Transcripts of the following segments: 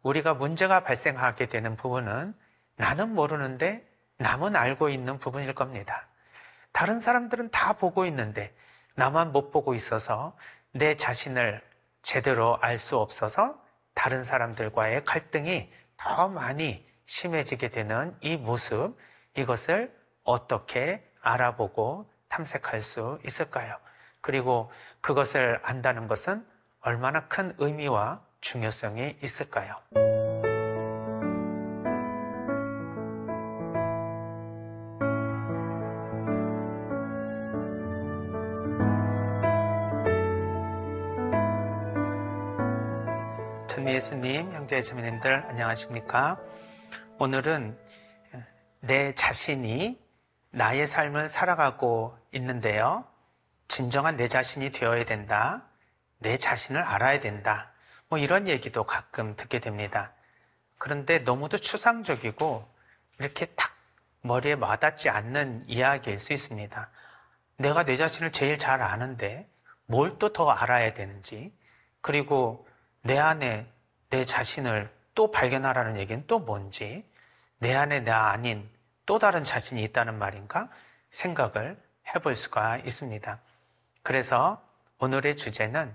우리가 문제가 발생하게 되는 부분은 나는 모르는데 남은 알고 있는 부분일 겁니다. 다른 사람들은 다 보고 있는데 나만 못 보고 있어서 내 자신을 제대로 알 수 없어서 다른 사람들과의 갈등이 더 많이 심해지게 되는 이 모습, 이것을 어떻게 알아보고 탐색할 수 있을까요? 그리고 그것을 안다는 것은 얼마나 큰 의미와 중요성이 있을까요? 전 예수님, 형제 자매님들 안녕하십니까? 오늘은 내 자신이 나의 삶을 살아가고 있는데요. 진정한 내 자신이 되어야 된다. 내 자신을 알아야 된다. 이런 얘기도 가끔 듣게 됩니다. 그런데 너무도 추상적이고 이렇게 딱 머리에 와닿지 않는 이야기일 수 있습니다. 내가 내 자신을 제일 잘 아는데 뭘 또 더 알아야 되는지, 그리고 내 안에 내 자신을 또 발견하라는 얘기는 또 뭔지, 내 안에 나 아닌 또 다른 자신이 있다는 말인가 생각을 해볼 수가 있습니다. 그래서 오늘의 주제는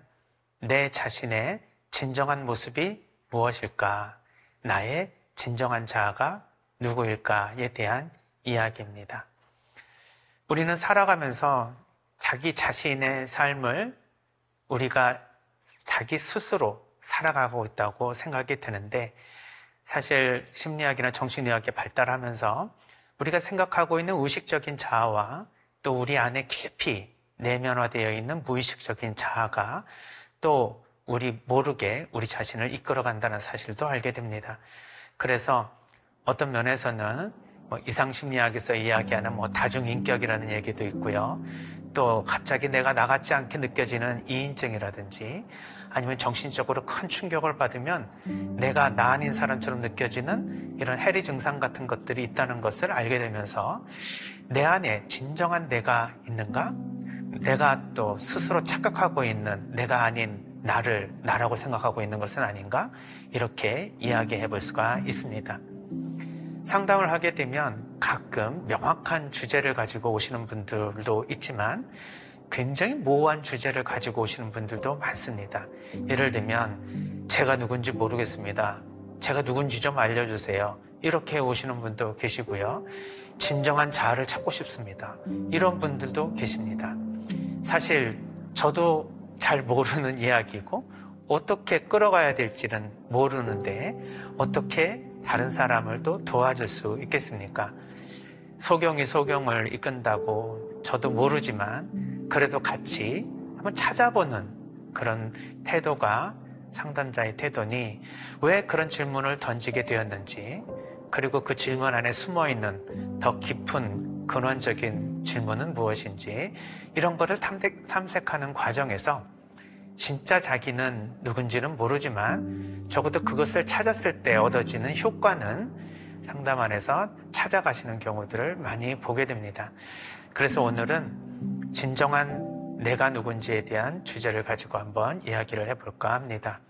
내 자신의 진정한 모습이 무엇일까? 나의 진정한 자아가 누구일까에 대한 이야기입니다. 우리는 살아가면서 자기 자신의 삶을 우리가 자기 스스로 살아가고 있다고 생각이 드는데, 사실 심리학이나 정신의학이 발달하면서 우리가 생각하고 있는 의식적인 자아와 또 우리 안에 깊이 내면화되어 있는 무의식적인 자아가 또 우리 모르게 우리 자신을 이끌어간다는 사실도 알게 됩니다. 그래서 어떤 면에서는 이상심리학에서 이야기하는 다중인격이라는 얘기도 있고요. 또 갑자기 내가 나 같지 않게 느껴지는 이인증이라든지, 아니면 정신적으로 큰 충격을 받으면 내가 나 아닌 사람처럼 느껴지는 이런 해리 증상 같은 것들이 있다는 것을 알게 되면서 내 안에 진정한 내가 있는가? 내가 또 스스로 착각하고 있는 내가 아닌 나를 나라고 생각하고 있는 것은 아닌가? 이렇게 이야기해 볼 수가 있습니다. 상담을 하게 되면 가끔 명확한 주제를 가지고 오시는 분들도 있지만 굉장히 모호한 주제를 가지고 오시는 분들도 많습니다. 예를 들면 제가 누군지 모르겠습니다. 제가 누군지 좀 알려주세요. 이렇게 오시는 분도 계시고요. 진정한 자아를 찾고 싶습니다. 이런 분들도 계십니다. 사실 저도 잘 모르는 이야기고 어떻게 끌어가야 될지는 모르는데 어떻게 다른 사람을 또 도와줄 수 있겠습니까? 소경이 소경을 이끈다고 저도 모르지만 그래도 같이 한번 찾아보는 그런 태도가 상담자의 태도니, 왜 그런 질문을 던지게 되었는지, 그리고 그 질문 안에 숨어있는 더 깊은 근원적인 질문은 무엇인지, 이런 거를 탐색하는 과정에서 진짜 자기는 누군지는 모르지만 적어도 그것을 찾았을 때 얻어지는 효과는 상담 안에서 찾아가시는 경우들을 많이 보게 됩니다. 그래서 오늘은 진정한 내가 누군지에 대한 주제를 가지고 한번 이야기를 해볼까 합니다.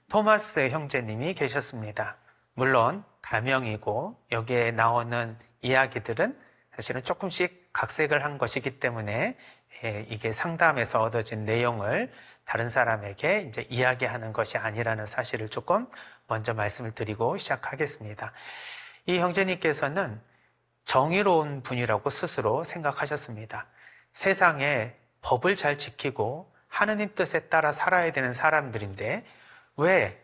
토마스 형제님이 계셨습니다. 물론 가명이고 여기에 나오는 이야기들은 사실은 조금씩 각색을 한 것이기 때문에 이게 상담에서 얻어진 내용을 다른 사람에게 이제 이야기하는 것이 아니라는 사실을 조금 먼저 말씀을 드리고 시작하겠습니다. 이 형제님께서는 정의로운 분이라고 스스로 생각하셨습니다. 세상에 법을 잘 지키고 하느님 뜻에 따라 살아야 되는 사람들인데 왜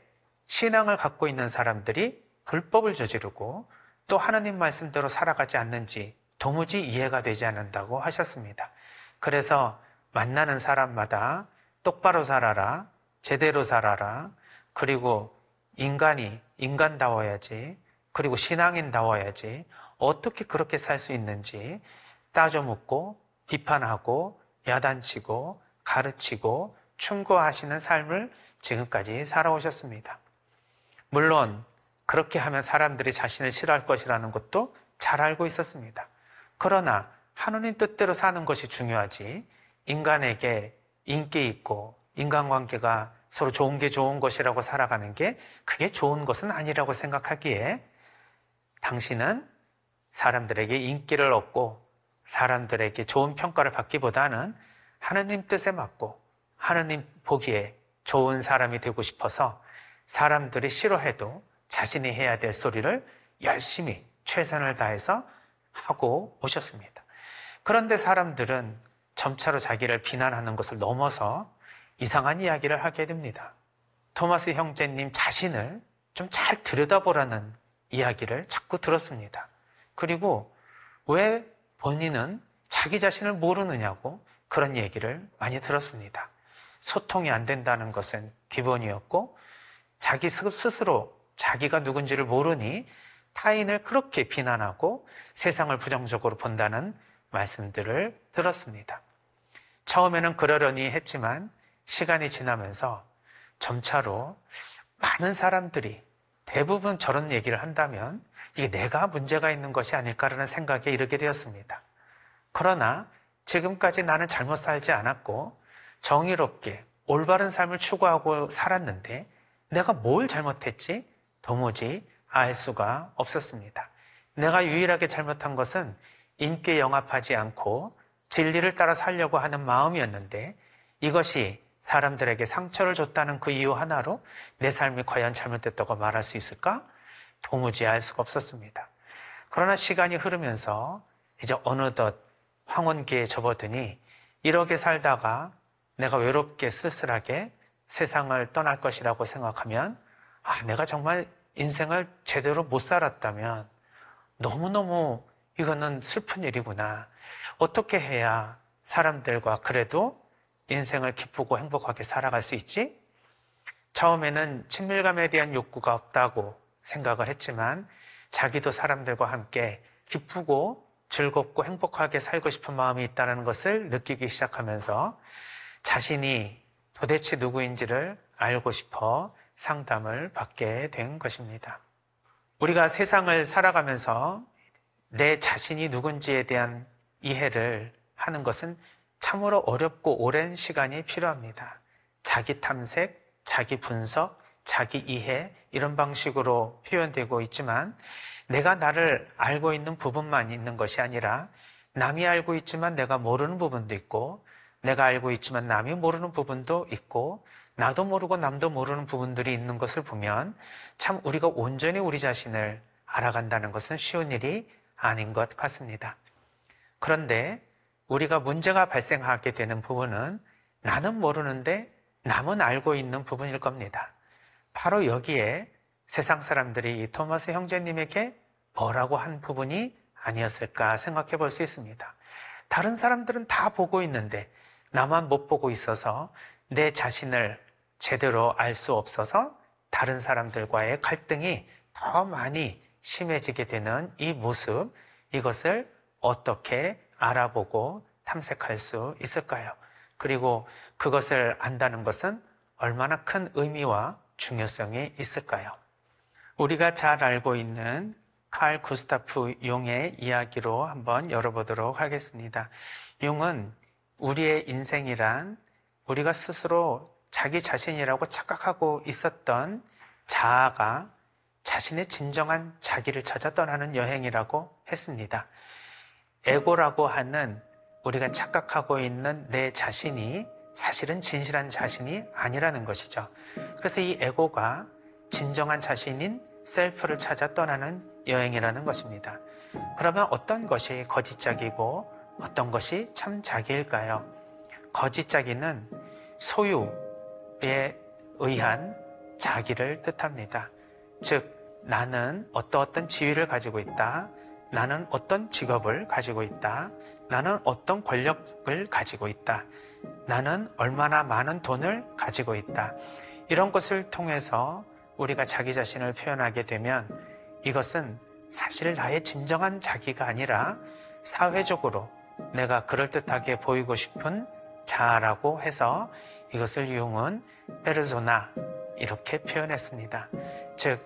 신앙을 갖고 있는 사람들이 불법을 저지르고 또 하느님 말씀대로 살아가지 않는지 도무지 이해가 되지 않는다고 하셨습니다. 그래서 만나는 사람마다 똑바로 살아라, 제대로 살아라, 그리고 인간이 인간다워야지, 그리고 신앙인다워야지, 어떻게 그렇게 살 수 있는지 따져 묻고 비판하고 야단치고 가르치고 충고하시는 삶을 지금까지 살아오셨습니다. 물론 그렇게 하면 사람들이 자신을 싫어할 것이라는 것도 잘 알고 있었습니다. 그러나 하느님 뜻대로 사는 것이 중요하지, 인간에게 인기 있고 인간관계가 서로 좋은 게 좋은 것이라고 살아가는 게 그게 좋은 것은 아니라고 생각하기에 당신은 사람들에게 인기를 얻고 사람들에게 좋은 평가를 받기보다는 하느님 뜻에 맞고 하느님 보기에 좋은 사람이 되고 싶어서 사람들이 싫어해도 자신이 해야 될 소리를 열심히 최선을 다해서 하고 오셨습니다. 그런데 사람들은 점차로 자기를 비난하는 것을 넘어서 이상한 이야기를 하게 됩니다. 토마스 형제님 자신을 좀 잘 들여다보라는 이야기를 자꾸 들었습니다. 그리고 왜 본인은 자기 자신을 모르느냐고 그런 얘기를 많이 들었습니다. 소통이 안 된다는 것은 기본이었고 자기 스스로 자기가 누군지를 모르니 타인을 그렇게 비난하고 세상을 부정적으로 본다는 말씀들을 들었습니다. 처음에는 그러려니 했지만 시간이 지나면서 점차로 많은 사람들이 대부분 저런 얘기를 한다면 이게 내가 문제가 있는 것이 아닐까라는 생각에 이르게 되었습니다. 그러나 지금까지 나는 잘못 살지 않았고 정의롭게 올바른 삶을 추구하고 살았는데 내가 뭘 잘못했지? 도무지 알 수가 없었습니다. 내가 유일하게 잘못한 것은 인기에 영합하지 않고 진리를 따라 살려고 하는 마음이었는데 이것이 사람들에게 상처를 줬다는 그 이유 하나로 내 삶이 과연 잘못됐다고 말할 수 있을까? 도무지 알 수가 없었습니다. 그러나 시간이 흐르면서 이제 어느덧 황혼기에 접어드니 이렇게 살다가 내가 외롭게 쓸쓸하게 세상을 떠날 것이라고 생각하면 내가 정말 인생을 제대로 못 살았다면 너무너무 이거는 슬픈 일이구나. 어떻게 해야 사람들과 그래도 인생을 기쁘고 행복하게 살아갈 수 있지? 처음에는 친밀감에 대한 욕구가 없다고 생각을 했지만 자기도 사람들과 함께 기쁘고 즐겁고 행복하게 살고 싶은 마음이 있다는 것을 느끼기 시작하면서 자신이 도대체 누구인지를 알고 싶어 상담을 받게 된 것입니다. 우리가 세상을 살아가면서 내 자신이 누군지에 대한 이해를 하는 것은 참으로 어렵고 오랜 시간이 필요합니다. 자기 탐색, 자기 분석, 자기 이해 이런 방식으로 표현되고 있지만 내가 나를 알고 있는 부분만 있는 것이 아니라 남이 알고 있지만 내가 모르는 부분도 있고 내가 알고 있지만 남이 모르는 부분도 있고 나도 모르고 남도 모르는 부분들이 있는 것을 보면 참 우리가 온전히 우리 자신을 알아간다는 것은 쉬운 일이 아닌 것 같습니다. 그런데 우리가 문제가 발생하게 되는 부분은 나는 모르는데 남은 알고 있는 부분일 겁니다. 바로 여기에 세상 사람들이 이 토마스 형제님에게 뭐라고 한 부분이 아니었을까 생각해 볼 수 있습니다. 다른 사람들은 다 보고 있는데 나만 못 보고 있어서 내 자신을 제대로 알 수 없어서 다른 사람들과의 갈등이 더 많이 심해지게 되는 이 모습, 이것을 어떻게 알아보고 탐색할 수 있을까요? 그리고 그것을 안다는 것은 얼마나 큰 의미와 중요성이 있을까요? 우리가 잘 알고 있는 칼 구스타프 융의 이야기로 한번 열어보도록 하겠습니다. 융은 우리의 인생이란 우리가 스스로 자기 자신이라고 착각하고 있었던 자아가 자신의 진정한 자기를 찾아 떠나는 여행이라고 했습니다. 에고라고 하는 우리가 착각하고 있는 내 자신이 사실은 진실한 자신이 아니라는 것이죠. 그래서 이 에고가 진정한 자신인 셀프를 찾아 떠나는 여행이라는 것입니다. 그러면 어떤 것이 거짓자기고 어떤 것이 참 자기일까요? 거짓자기는 소유에 의한 자기를 뜻합니다. 즉, 나는 어떤 지위를 가지고 있다. 나는 어떤 직업을 가지고 있다. 나는 어떤 권력을 가지고 있다. 나는 얼마나 많은 돈을 가지고 있다. 이런 것을 통해서 우리가 자기 자신을 표현하게 되면 이것은 사실 나의 진정한 자기가 아니라 사회적으로 내가 그럴듯하게 보이고 싶은 자아라고 해서 이것을 융은 페르소나 이렇게 표현했습니다. 즉,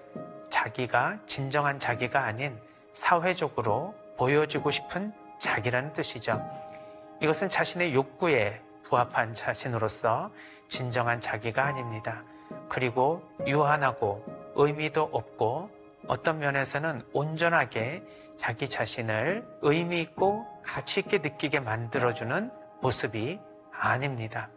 자기가 진정한 자기가 아닌 사회적으로 보여지고 싶은 자기라는 뜻이죠. 이것은 자신의 욕구에 부합한 자신으로서 진정한 자기가 아닙니다. 그리고 유한하고 의미도 없고 어떤 면에서는 온전하게 자기 자신을 의미 있고 가치 있게 느끼게 만들어주는 모습이 아닙니다.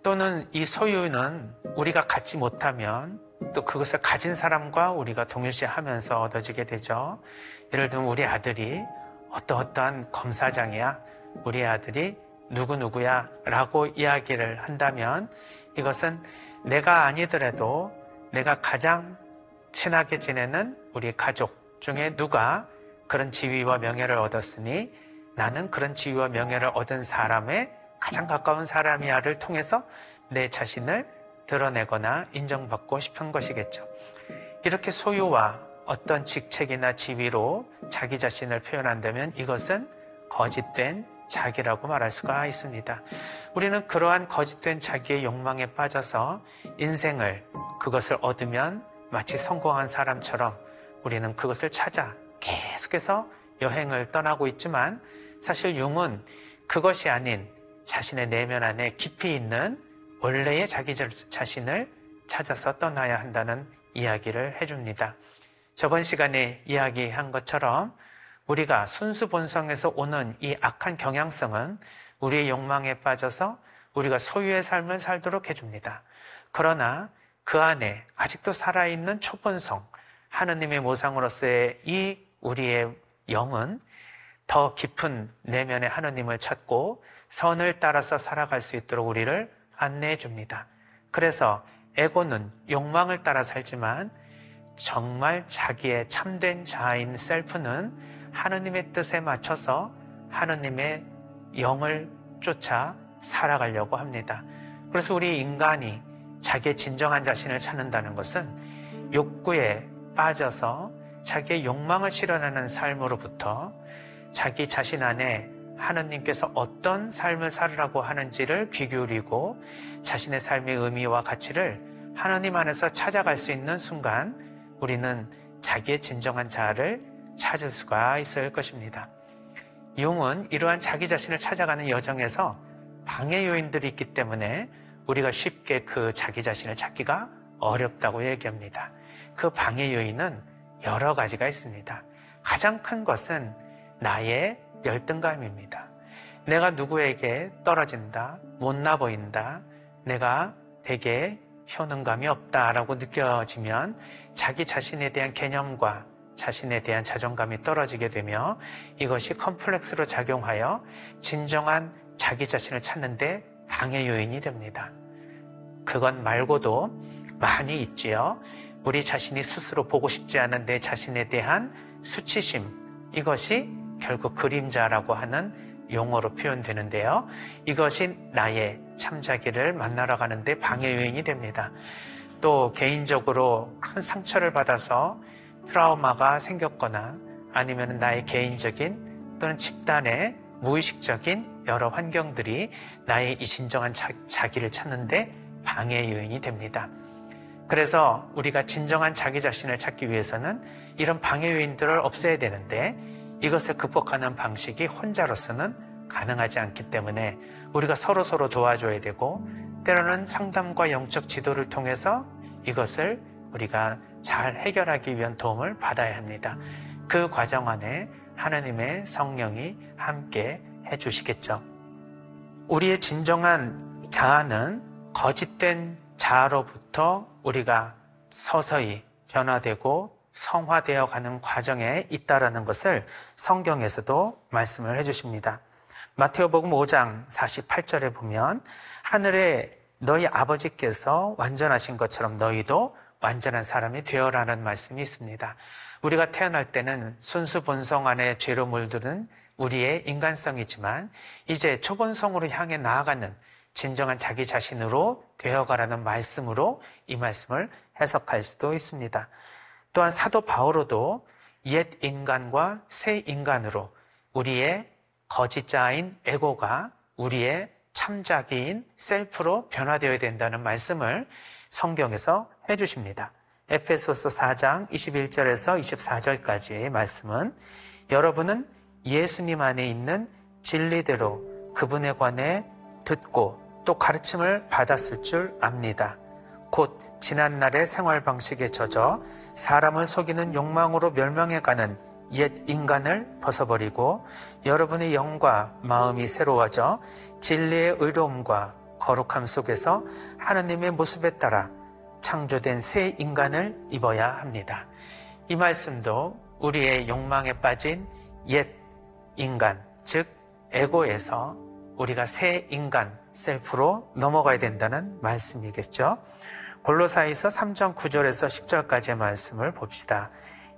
또는 이 소유는 우리가 갖지 못하면 또 그것을 가진 사람과 우리가 동일시하면서 얻어지게 되죠. 예를 들면 우리 아들이 어떠한 검사장이야, 우리 아들이 누구누구야 라고 이야기를 한다면 이것은 내가 아니더라도 내가 가장 친하게 지내는 우리 가족 중에 누가 그런 지위와 명예를 얻었으니 나는 그런 지위와 명예를 얻은 사람의 가장 가까운 사람이야를 통해서 내 자신을 드러내거나 인정받고 싶은 것이겠죠. 이렇게 소유와 어떤 직책이나 지위로 자기 자신을 표현한다면 이것은 거짓된 자기라고 말할 수가 있습니다. 우리는 그러한 거짓된 자기의 욕망에 빠져서 인생을 그것을 얻으면 마치 성공한 사람처럼 우리는 그것을 찾아 계속해서 여행을 떠나고 있지만 사실 융은 그것이 아닌 자신의 내면 안에 깊이 있는 원래의 자기 자신을 찾아서 떠나야 한다는 이야기를 해줍니다. 저번 시간에 이야기한 것처럼 우리가 순수 본성에서 오는 이 악한 경향성은 우리의 욕망에 빠져서 우리가 소유의 삶을 살도록 해줍니다. 그러나 그 안에 아직도 살아있는 초본성, 하느님의 모상으로서의 이 우리의 영은 더 깊은 내면의 하느님을 찾고 선을 따라서 살아갈 수 있도록 우리를 안내해 줍니다. 그래서 에고는 욕망을 따라 살지만 정말 자기의 참된 자아인 셀프는 하느님의 뜻에 맞춰서 하느님의 영을 쫓아 살아가려고 합니다. 그래서 우리 인간이 자기의 진정한 자신을 찾는다는 것은 욕구에 빠져서 자기의 욕망을 실현하는 삶으로부터 자기 자신 안에 하느님께서 어떤 삶을 살으라고 하는지를 귀 기울이고 자신의 삶의 의미와 가치를 하나님 안에서 찾아갈 수 있는 순간 우리는 자기의 진정한 자아를 찾을 수가 있을 것입니다. 융은 이러한 자기 자신을 찾아가는 여정에서 방해 요인들이 있기 때문에 우리가 쉽게 그 자기 자신을 찾기가 어렵다고 얘기합니다. 그 방해 요인은 여러 가지가 있습니다. 가장 큰 것은 나의 열등감입니다. 내가 누구에게 떨어진다, 못나 보인다, 내가 되게 효능감이 없다라고 느껴지면 자기 자신에 대한 개념과 자신에 대한 자존감이 떨어지게 되며 이것이 컴플렉스로 작용하여 진정한 자기 자신을 찾는데 방해 요인이 됩니다. 그것 말고도 많이 있지요. 우리 자신이 스스로 보고 싶지 않은 내 자신에 대한 수치심, 이것이 결국 그림자라고 하는 용어로 표현되는데요. 이것이 나의 참자기를 만나러 가는데 방해 요인이 됩니다. 또 개인적으로 큰 상처를 받아서 트라우마가 생겼거나 아니면 나의 개인적인 또는 집단의 무의식적인 여러 환경들이 나의 이 진정한 자기를 찾는데 방해 요인이 됩니다. 그래서 우리가 진정한 자기 자신을 찾기 위해서는 이런 방해 요인들을 없애야 되는데 이것을 극복하는 방식이 혼자로서는 가능하지 않기 때문에 우리가 서로 도와줘야 되고 때로는 상담과 영적 지도를 통해서 이것을 우리가 잘 해결하기 위한 도움을 받아야 합니다. 그 과정 안에 하나님의 성령이 함께 해주시겠죠. 우리의 진정한 자아는 거짓된 자아로부터 우리가 서서히 변화되고 성화되어 가는 과정에 있다라는 것을 성경에서도 말씀을 해주십니다. 마태오복음 5장 48절에 보면 하늘에 너희 아버지께서 완전하신 것처럼 너희도 완전한 사람이 되어라는 말씀이 있습니다. 우리가 태어날 때는 순수 본성 안에 죄로 물들은 우리의 인간성이지만 이제 초본성으로 향해 나아가는 진정한 자기 자신으로 되어가라는 말씀으로 이 말씀을 해석할 수도 있습니다. 또한 사도 바오로도 옛 인간과 새 인간으로 우리의 거짓자인 에고가 우리의 참자기인 셀프로 변화되어야 된다는 말씀을 성경에서 해주십니다. 에베소서 4장 21절에서 24절까지의 말씀은 여러분은 예수님 안에 있는 진리대로 그분에 관해 듣고 또 가르침을 받았을 줄 압니다. 곧 지난날의 생활 방식에 젖어 사람을 속이는 욕망으로 멸망해가는 옛 인간을 벗어버리고 여러분의 영과 마음이 새로워져 진리의 의로움과 거룩함 속에서 하나님의 모습에 따라 창조된 새 인간을 입어야 합니다. 이 말씀도 우리의 욕망에 빠진 옛 인간, 즉 에고에서 우리가 새 인간, 셀프로 넘어가야 된다는 말씀이겠죠. 골로사이서 3장 9절에서 10절까지의 말씀을 봅시다.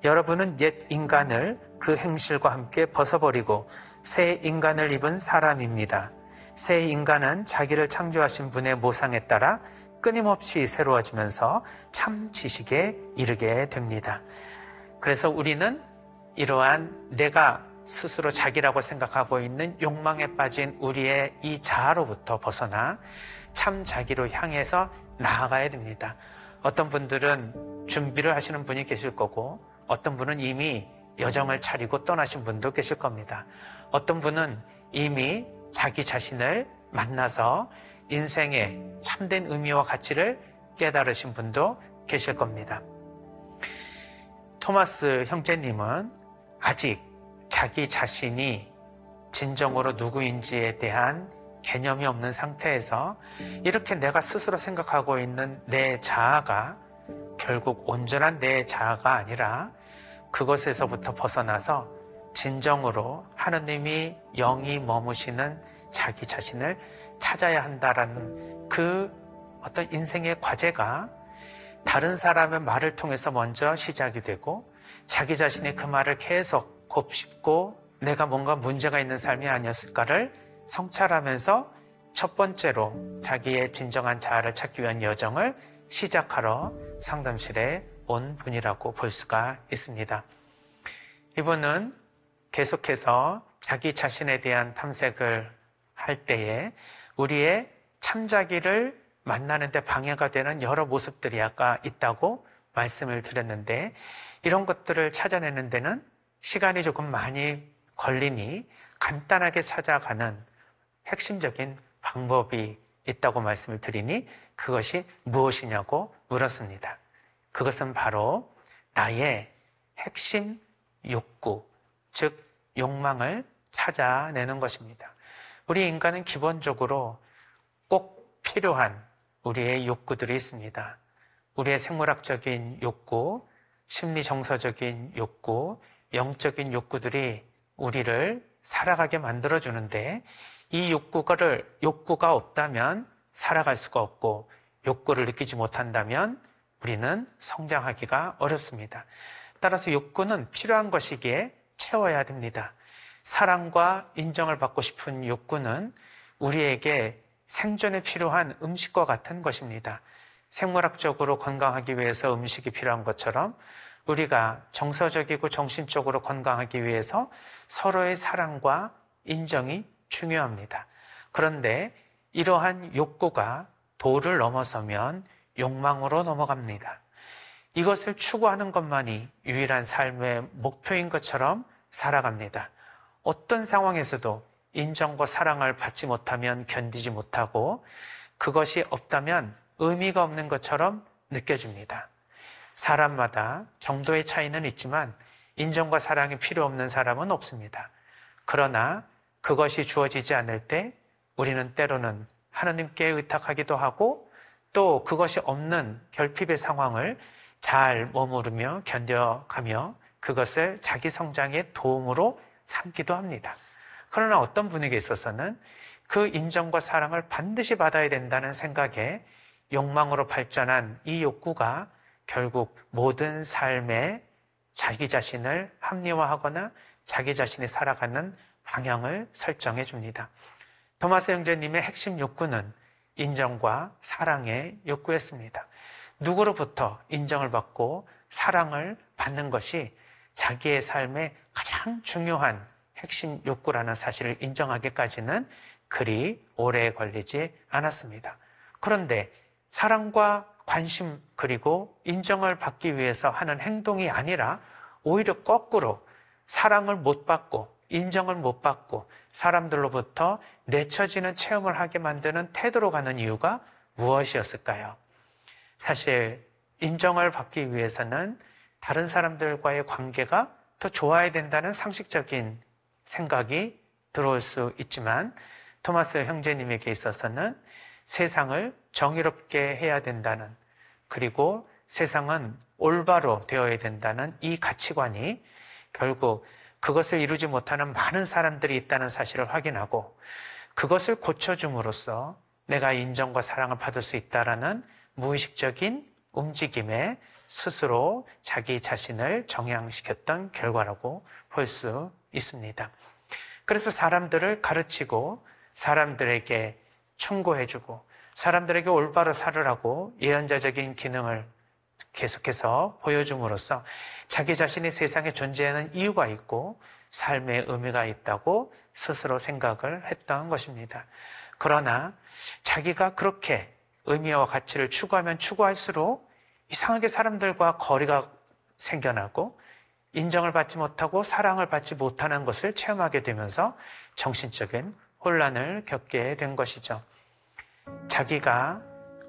여러분은 옛 인간을 그 행실과 함께 벗어버리고 새 인간을 입은 사람입니다. 새 인간은 자기를 창조하신 분의 모상에 따라 끊임없이 새로워지면서 참 지식에 이르게 됩니다. 그래서 우리는 이러한 내가 스스로 자기라고 생각하고 있는 욕망에 빠진 우리의 이 자아로부터 벗어나 참 자기로 향해서 나아가야 됩니다. 어떤 분들은 준비를 하시는 분이 계실 거고 어떤 분은 이미 여정을 차리고 떠나신 분도 계실 겁니다. 어떤 분은 이미 자기 자신을 만나서 인생의 참된 의미와 가치를 깨달으신 분도 계실 겁니다. 토마스 형제님은 아직 자기 자신이 진정으로 누구인지에 대한 개념이 없는 상태에서 이렇게 내가 스스로 생각하고 있는 내 자아가 결국 온전한 내 자아가 아니라 그것에서부터 벗어나서 진정으로 하느님이 영이 머무시는 자기 자신을 찾아야 한다라는 그 어떤 인생의 과제가 다른 사람의 말을 통해서 먼저 시작이 되고 자기 자신이 그 말을 계속 곱씹고 내가 뭔가 문제가 있는 삶이 아니었을까를 성찰하면서 첫 번째로 자기의 진정한 자아를 찾기 위한 여정을 시작하러 상담실에 온 분이라고 볼 수가 있습니다. 이분은 계속해서 자기 자신에 대한 탐색을 할 때에 우리의 참자기를 만나는 데 방해가 되는 여러 모습들이 아까 있다고 말씀을 드렸는데 이런 것들을 찾아내는 데는 시간이 조금 많이 걸리니 간단하게 찾아가는 핵심적인 방법이 있다고 말씀을 드리니 그것이 무엇이냐고 물었습니다. 그것은 바로 나의 핵심 욕구, 즉 욕망을 찾아내는 것입니다. 우리 인간은 기본적으로 꼭 필요한 우리의 욕구들이 있습니다. 우리의 생물학적인 욕구, 심리 정서적인 욕구, 영적인 욕구들이 우리를 살아가게 만들어주는데 이 욕구가 없다면 살아갈 수가 없고 욕구를 느끼지 못한다면 우리는 성장하기가 어렵습니다. 따라서 욕구는 필요한 것이기에 채워야 됩니다. 사랑과 인정을 받고 싶은 욕구는 우리에게 생존에 필요한 음식과 같은 것입니다. 생물학적으로 건강하기 위해서 음식이 필요한 것처럼 우리가 정서적이고 정신적으로 건강하기 위해서 서로의 사랑과 인정이 중요합니다. 그런데 이러한 욕구가 도를 넘어서면 욕망으로 넘어갑니다. 이것을 추구하는 것만이 유일한 삶의 목표인 것처럼 살아갑니다. 어떤 상황에서도 인정과 사랑을 받지 못하면 견디지 못하고 그것이 없다면 의미가 없는 것처럼 느껴집니다. 사람마다 정도의 차이는 있지만 인정과 사랑이 필요 없는 사람은 없습니다. 그러나 그것이 주어지지 않을 때 우리는 때로는 하나님께 의탁하기도 하고 또 그것이 없는 결핍의 상황을 잘 머무르며 견뎌가며 그것을 자기 성장의 도움으로 삼기도 합니다. 그러나 어떤 분에게 있어서는 그 인정과 사랑을 반드시 받아야 된다는 생각에 욕망으로 발전한 이 욕구가 결국 모든 삶에 자기 자신을 합리화하거나 자기 자신이 살아가는 방향을 설정해 줍니다. 토마스 형제님의 핵심 욕구는 인정과 사랑의 욕구였습니다. 누구로부터 인정을 받고 사랑을 받는 것이 자기의 삶의 가장 중요한 핵심 욕구라는 사실을 인정하기까지는 그리 오래 걸리지 않았습니다. 그런데 사랑과 관심 그리고 인정을 받기 위해서 하는 행동이 아니라 오히려 거꾸로 사랑을 못 받고 인정을 못 받고 사람들로부터 내쳐지는 체험을 하게 만드는 태도로 가는 이유가 무엇이었을까요? 사실 인정을 받기 위해서는 다른 사람들과의 관계가 더 좋아야 된다는 상식적인 생각이 들어올 수 있지만 토마스 형제님에게 있어서는 세상을 정의롭게 해야 된다는, 그리고 세상은 올바로 되어야 된다는 이 가치관이 결국 그것을 이루지 못하는 많은 사람들이 있다는 사실을 확인하고 그것을 고쳐줌으로써 내가 인정과 사랑을 받을 수 있다는 무의식적인 움직임에 스스로 자기 자신을 정향시켰던 결과라고 볼 수 있습니다. 그래서 사람들을 가르치고 사람들에게 충고해주고 사람들에게 올바로 살으라고 예언자적인 기능을 계속해서 보여줌으로써 자기 자신이 세상에 존재하는 이유가 있고 삶의 의미가 있다고 스스로 생각을 했던 것입니다. 그러나 자기가 그렇게 의미와 가치를 추구하면 추구할수록 이상하게 사람들과 거리가 생겨나고 인정을 받지 못하고 사랑을 받지 못하는 것을 체험하게 되면서 정신적인 혼란을 겪게 된 것이죠. 자기가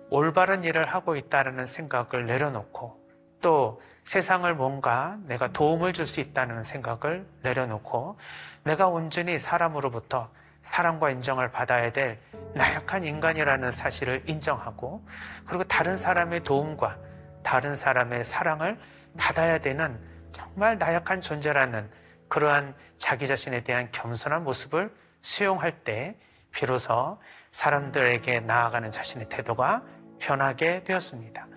올바른 일을 하고 있다는 생각을 내려놓고 또 세상을 뭔가 내가 도움을 줄 수 있다는 생각을 내려놓고 내가 온전히 사람으로부터 사랑과 인정을 받아야 될 나약한 인간이라는 사실을 인정하고 그리고 다른 사람의 도움과 다른 사람의 사랑을 받아야 되는 정말 나약한 존재라는 그러한 자기 자신에 대한 겸손한 모습을 수용할 때 비로소 사람들에게 나아가는 자신의 태도가 변하게 되었습니다.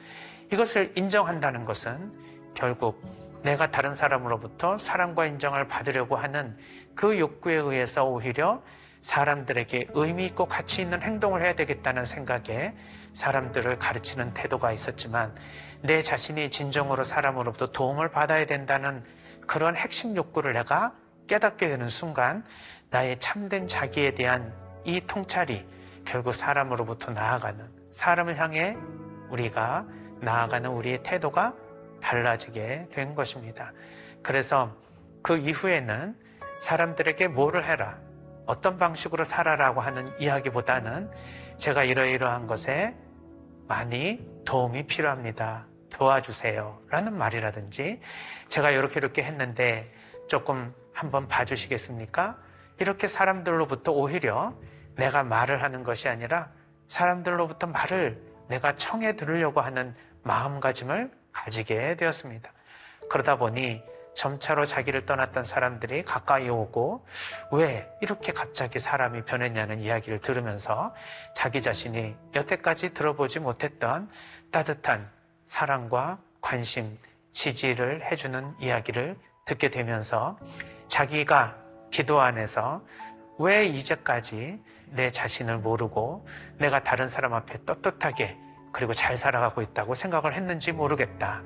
이것을 인정한다는 것은 결국 내가 다른 사람으로부터 사랑과 인정을 받으려고 하는 그 욕구에 의해서 오히려 사람들에게 의미 있고 가치 있는 행동을 해야 되겠다는 생각에 사람들을 가르치는 태도가 있었지만 내 자신이 진정으로 사람으로부터 도움을 받아야 된다는 그런 핵심 욕구를 내가 깨닫게 되는 순간 나의 참된 자기에 대한 이 통찰이 결국 사람으로부터 나아가는, 사람을 향해 우리가 나아가는 우리의 태도가 달라지게 된 것입니다. 그래서 그 이후에는 사람들에게 뭐를 해라, 어떤 방식으로 살아라고 하는 이야기보다는 제가 이러이러한 것에 많이 도움이 필요합니다. 도와주세요. 라는 말이라든지 제가 이렇게 했는데 조금 한번 봐주시겠습니까? 이렇게 사람들로부터 오히려 내가 말을 하는 것이 아니라 사람들로부터 말을 내가 청해 들으려고 하는 마음가짐을 가지게 되었습니다. 그러다 보니 점차로 자기를 떠났던 사람들이 가까이 오고 왜 이렇게 갑자기 사람이 변했냐는 이야기를 들으면서 자기 자신이 여태까지 들어보지 못했던 따뜻한 사랑과 관심, 지지를 해주는 이야기를 듣게 되면서 자기가 기도 안에서 왜 이제까지 내 자신을 모르고 내가 다른 사람 앞에 떳떳하게 그리고 잘 살아가고 있다고 생각을 했는지 모르겠다.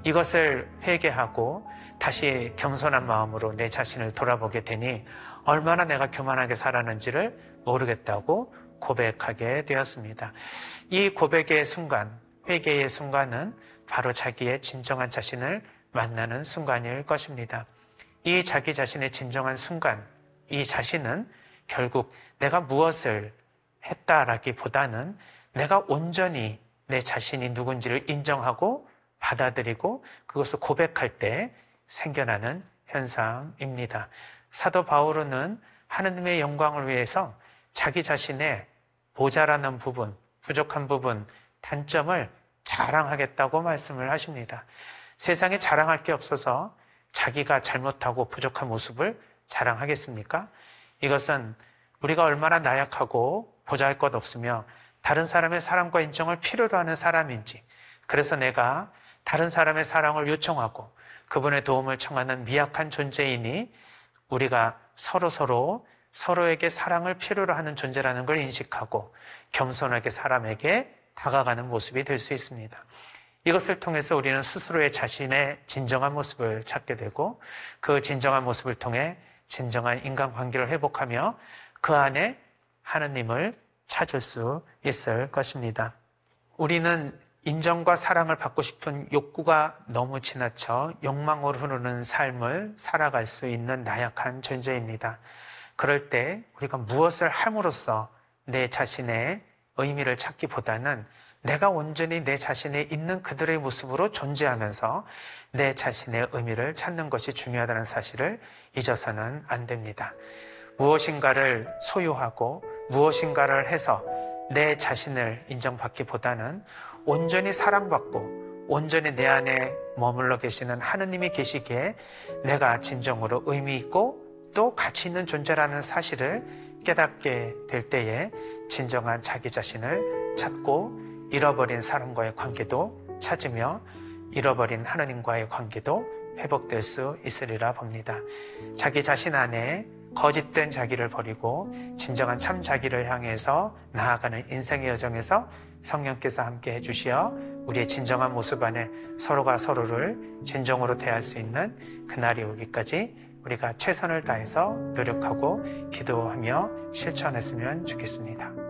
이것을 회개하고 다시 겸손한 마음으로 내 자신을 돌아보게 되니 얼마나 내가 교만하게 살았는지를 모르겠다고 고백하게 되었습니다. 이 고백의 순간, 회개의 순간은 바로 자기의 진정한 자신을 만나는 순간일 것입니다. 이 자기 자신의 진정한 순간, 이 자신은 결국 내가 무엇을 했다라기보다는 내가 온전히 내 자신이 누군지를 인정하고 받아들이고 그것을 고백할 때 생겨나는 현상입니다. 사도 바울은 하느님의 영광을 위해서 자기 자신의 모자라는 부분, 부족한 부분, 단점을 자랑하겠다고 말씀을 하십니다. 세상에 자랑할 게 없어서 자기가 잘못하고 부족한 모습을 자랑하겠습니까? 이것은 우리가 얼마나 나약하고 보잘것 없으며 다른 사람의 사랑과 인정을 필요로 하는 사람인지, 그래서 내가 다른 사람의 사랑을 요청하고 그분의 도움을 청하는 미약한 존재이니 우리가 서로에게 사랑을 필요로 하는 존재라는 걸 인식하고 겸손하게 사람에게 다가가는 모습이 될 수 있습니다. 이것을 통해서 우리는 스스로의 자신의 진정한 모습을 찾게 되고 그 진정한 모습을 통해 진정한 인간관계를 회복하며 그 안에 하느님을 찾을 수 있을 것입니다. 우리는 인정과 사랑을 받고 싶은 욕구가 너무 지나쳐 욕망으로 흐르는 삶을 살아갈 수 있는 나약한 존재입니다. 그럴 때 우리가 무엇을 함으로써 내 자신의 의미를 찾기보다는 내가 온전히 내 자신에 있는 그들의 모습으로 존재하면서 내 자신의 의미를 찾는 것이 중요하다는 사실을 잊어서는 안 됩니다. 무엇인가를 소유하고 무엇인가를 해서 내 자신을 인정받기보다는 온전히 사랑받고 온전히 내 안에 머물러 계시는 하느님이 계시기에 내가 진정으로 의미 있고 또 가치 있는 존재라는 사실을 깨닫게 될 때에 진정한 자기 자신을 찾고 잃어버린 사람과의 관계도 찾으며 잃어버린 하느님과의 관계도 회복될 수 있으리라 봅니다. 자기 자신 안에 거짓된 자기를 버리고 진정한 참 자기를 향해서 나아가는 인생의 여정에서 성령께서 함께 해주시어 우리의 진정한 모습 안에 서로가 서로를 진정으로 대할 수 있는 그날이 오기까지 우리가 최선을 다해서 노력하고 기도하며 실천했으면 좋겠습니다.